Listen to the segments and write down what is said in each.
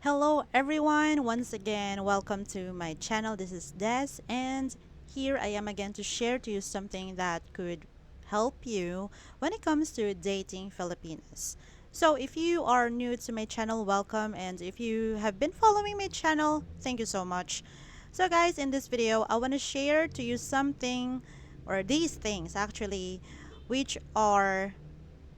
Hello everyone, once again welcome to my channel. This is Des, and here I am again to share to you something that could help you when it comes to dating Filipinas. So if you are new to my channel, welcome, and if you have been following my channel, thank you so much. So guys, in this video I want to share to you something, or these things actually, which are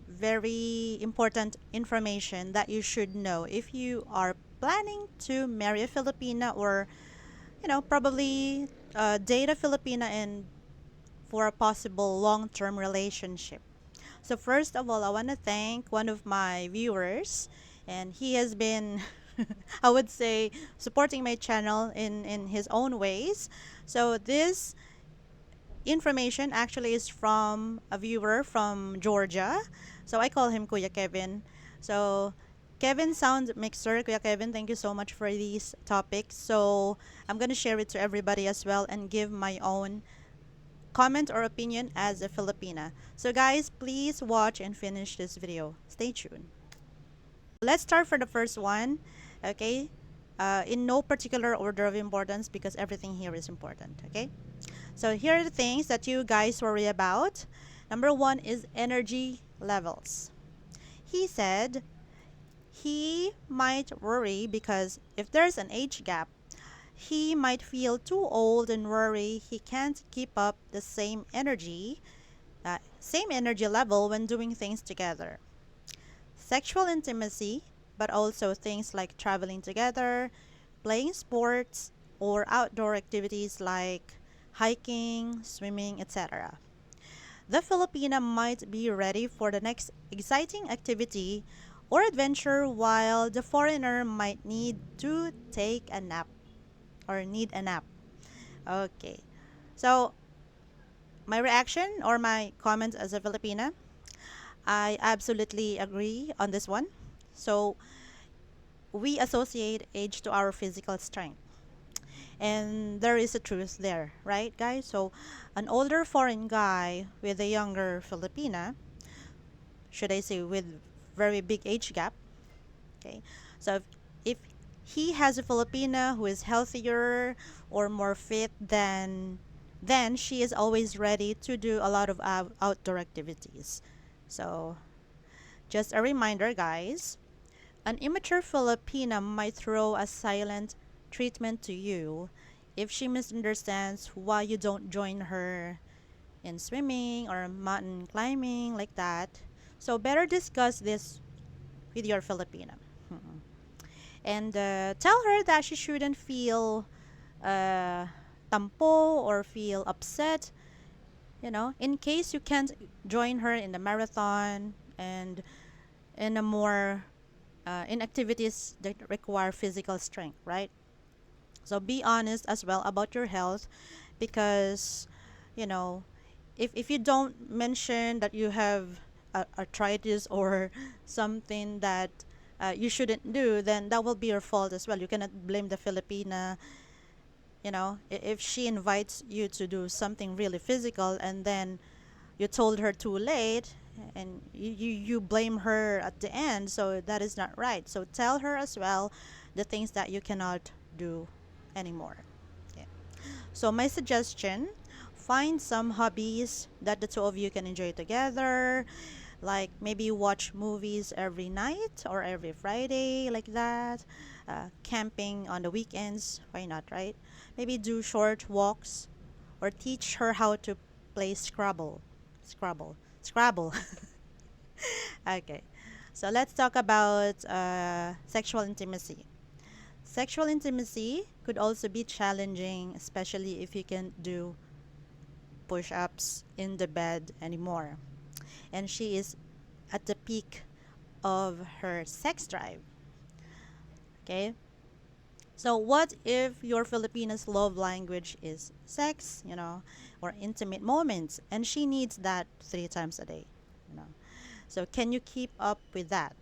very important information that you should know if you are planning to marry a Filipina, or probably date a Filipina and for a possible long-term relationship. So first of all, I want to thank one of my viewers, and he has been I would say supporting my channel in his own ways. So this information actually is from a viewer from Georgia. So I call him Kuya Kevin. So Kevin Sound Mixer, Kuya Kevin, thank you so much for these topics. So I'm going to share it to everybody as well and give my own comment or opinion as a Filipina. So guys, please watch and finish this video. Stay tuned. Let's start for the first one. Okay. In no particular order of importance because everything here is important. Okay. So here are the things that you guys worry about. Number one is energy levels. He said he might worry because if there's an age gap, he might feel too old and worry he can't keep up the same energy level when doing things together. Sexual intimacy, but also things like traveling together, playing sports, or outdoor activities like hiking, swimming, etc. The Filipina might be ready for the next exciting activity or adventure, while the foreigner might need to take a nap or need a nap. Okay. So, my reaction or my comments as a Filipina, I absolutely agree on this one. So, we associate age to our physical strength. And there is a truth there, right, guys? So, an older foreign guy with a younger Filipina, should I say with very big age gap, okay? So, if he has a Filipina who is healthier or more fit, then she is always ready to do a lot of outdoor activities. So, just a reminder, guys, an immature Filipina might throw a silent treatment to you if she misunderstands why you don't join her in swimming or mountain climbing like that. So better discuss this with your Filipina. And tell her that she shouldn't feel uh, tampo or feel upset, in case you can't join her in the marathon and in a more in activities that require physical strength, right? So be honest as well about your health, because you know if you don't mention that you have arthritis or something that you shouldn't do, then that will be your fault as well. You cannot blame the Filipina. If she invites you to do something really physical and then you told her too late, and you blame her at the end, so that is not right. So tell her as well the things that you cannot do anymore. Okay. So my suggestion, find some hobbies that the two of you can enjoy together, like maybe watch movies every night or every Friday, like that. Camping on the weekends, why not, right? Maybe do short walks, or teach her how to play Scrabble. Okay, so let's talk about sexual intimacy. Sexual intimacy could also be challenging, especially if you can't do push ups in the bed anymore. And she is at the peak of her sex drive. Okay? So, what if your Filipina's love language is sex, or intimate moments, and she needs that 3 times a day? You know? So, can you keep up with that?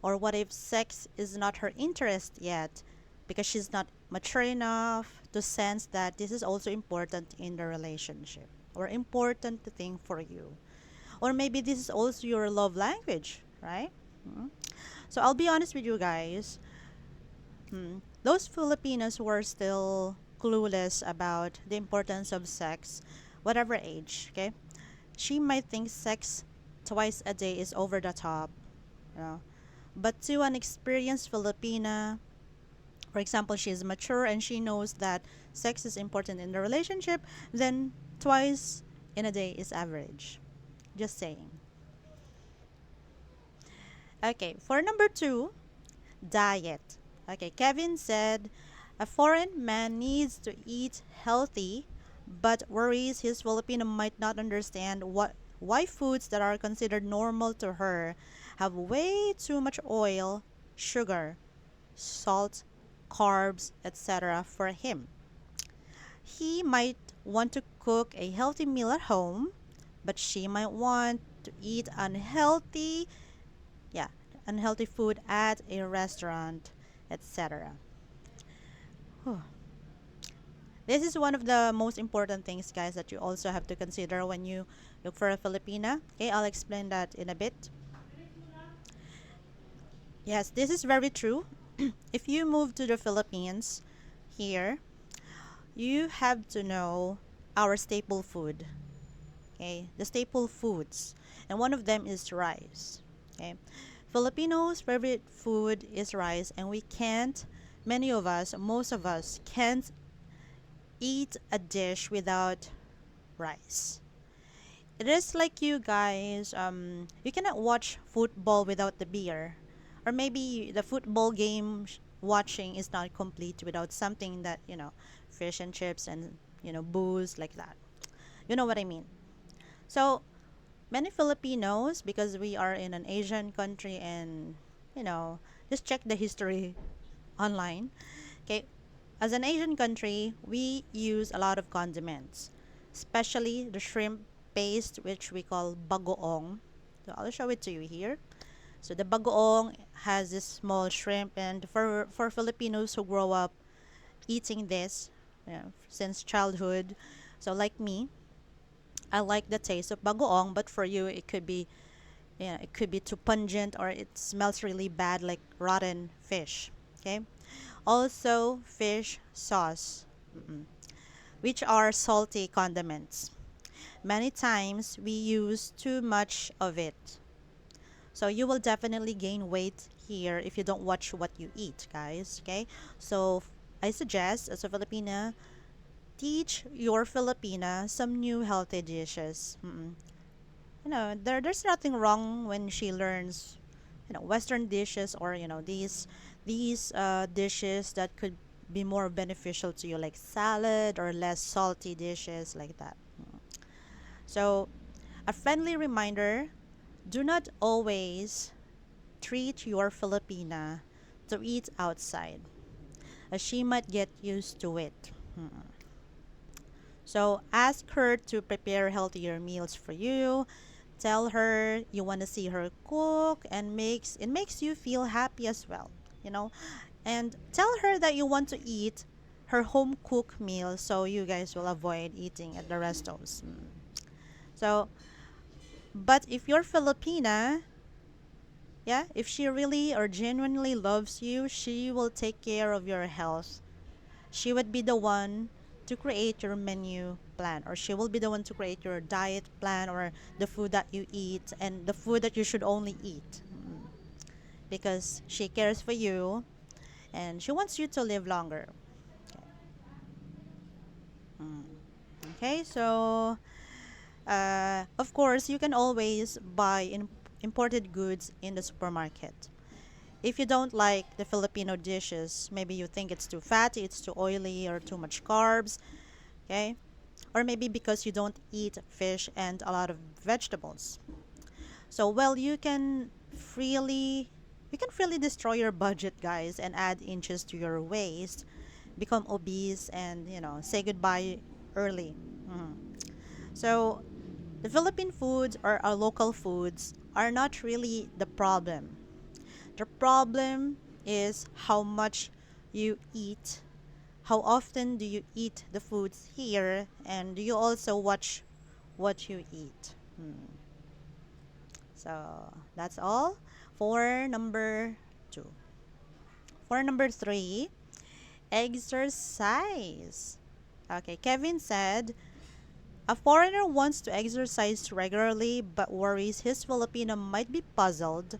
Or what if sex is not her interest yet because she's not mature enough to sense that this is also important in the relationship or important thing for you? Or maybe this is also your love language, right? Mhm. So I'll be honest with you guys. Those Filipinos were still clueless about the importance of sex, whatever age, okay? She might think sex twice a day is over the top, you know. But to an experienced Filipina, for example, she is mature and she knows that sex is important in the relationship, then twice in a day is average. Just saying. Okay, for number two, diet. Okay, Kevin said a foreign man needs to eat healthy, but worries his Filipino might not understand why foods that are considered normal to her have way too much oil, sugar, salt, carbs, etc. for him. He might want to cook a healthy meal at home, but she might want to eat yeah, unhealthy food at a restaurant, etc. This is one of the most important things, guys, that you also have to consider when you look for a Filipina. Okay, I'll explain that in a bit. Yes, this is very true. If you move to the Philippines here, you have to know our staple food. Okay, the staple foods, and one of them is rice. Okay, Filipinos' favorite food is rice, and many of us, most of us, can't eat a dish without rice. It is like you guys, you cannot watch football without the beer. Or maybe the football game watching is not complete without something that, fish and chips and, booze like that. You know what I mean? So, many Filipinos, because we are in an Asian country and, you know, just check the history online. Okay, as an Asian country, we use a lot of condiments, especially the shrimp paste, which we call bagoong. So I'll show it to you here. So the bagoong has this small shrimp, and for Filipinos who grow up eating this, since childhood, so like me, I like the taste of bagoong, but for you, it could be too pungent or it smells really bad like rotten fish. Okay. Also, fish sauce, which are salty condiments. Many times we use too much of it. So you will definitely gain weight here if you don't watch what you eat, guys. Okay? So I suggest, as a Filipina, teach your Filipina some new healthy dishes. There's nothing wrong when she learns, Western dishes, or these dishes that could be more beneficial to you, like salad or less salty dishes like that. So, a friendly reminder: do not always treat your Filipina to eat outside, as she might get used to it. So, ask her to prepare healthier meals for you. Tell her you want to see her cook, and it makes you feel happy as well, you know. And tell her that you want to eat her home cooked meal, so you guys will avoid eating at the restos. So, but if you're Filipina, yeah, if she really or genuinely loves you, she will take care of your health. She would be the one to create your menu plan, or she will be the one to create your diet plan, or the food that you eat and the food that you should only eat. Because she cares for you and she wants you to live longer. Okay, so of course, you can always buy imported goods in the supermarket. If you don't like the Filipino dishes, maybe you think it's too fatty, it's too oily, or too much carbs, okay? Or maybe because you don't eat fish and a lot of vegetables. So, well, you can freely destroy your budget, guys, and add inches to your waist, become obese, and say goodbye early. So, the Philippine foods, or our local foods, are not really the problem. The problem is how much you eat. How often do you eat the foods here, and do you also watch what you eat? So that's all for number two. For number three, exercise. Okay, Kevin said, a foreigner wants to exercise regularly but worries his Filipino might be puzzled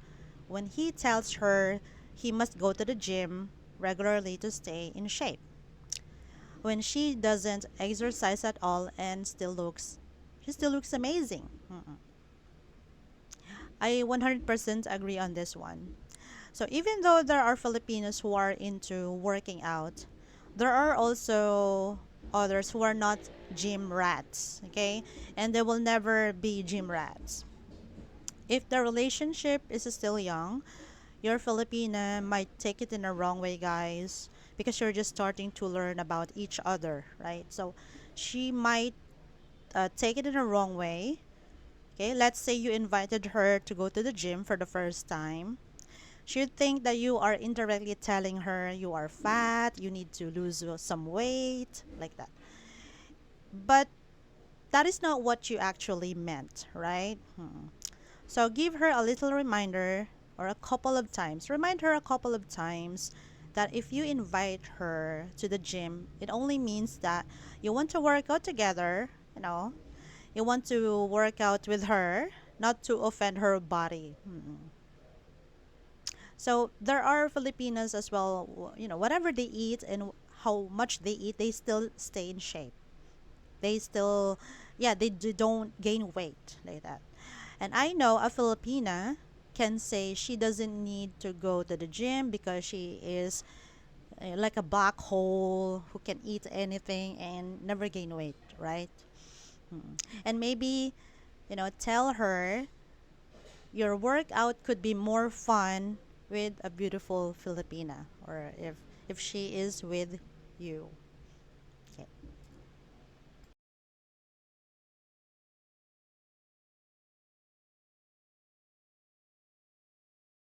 when he tells her he must go to the gym regularly to stay in shape, when she doesn't exercise at all and she still looks amazing. I 100% agree on this one. So even though there are Filipinos who are into working out, there are also others who are not gym rats, okay? And they will never be gym rats. If the relationship is still young, your Filipina might take it in a wrong way, guys, because you're just starting to learn about each other, right? So she might take it in a wrong way. Okay, let's say you invited her to go to the gym for the first time. She'd think that you are indirectly telling her you are fat, you need to lose some weight, like that. But that is not what you actually meant, right? So give her a little reminder or a couple of times. Remind her a couple of times that if you invite her to the gym, it only means that you want to work out together, you know, you want to work out with her, not to offend her body. So there are Filipinas as well, whatever they eat and how much they eat, they still stay in shape. They still, yeah, don't gain weight like that. And I know a Filipina can say she doesn't need to go to the gym because she is like a black hole who can eat anything and never gain weight, right? And maybe, tell her your workout could be more fun with a beautiful Filipina, or if she is with you.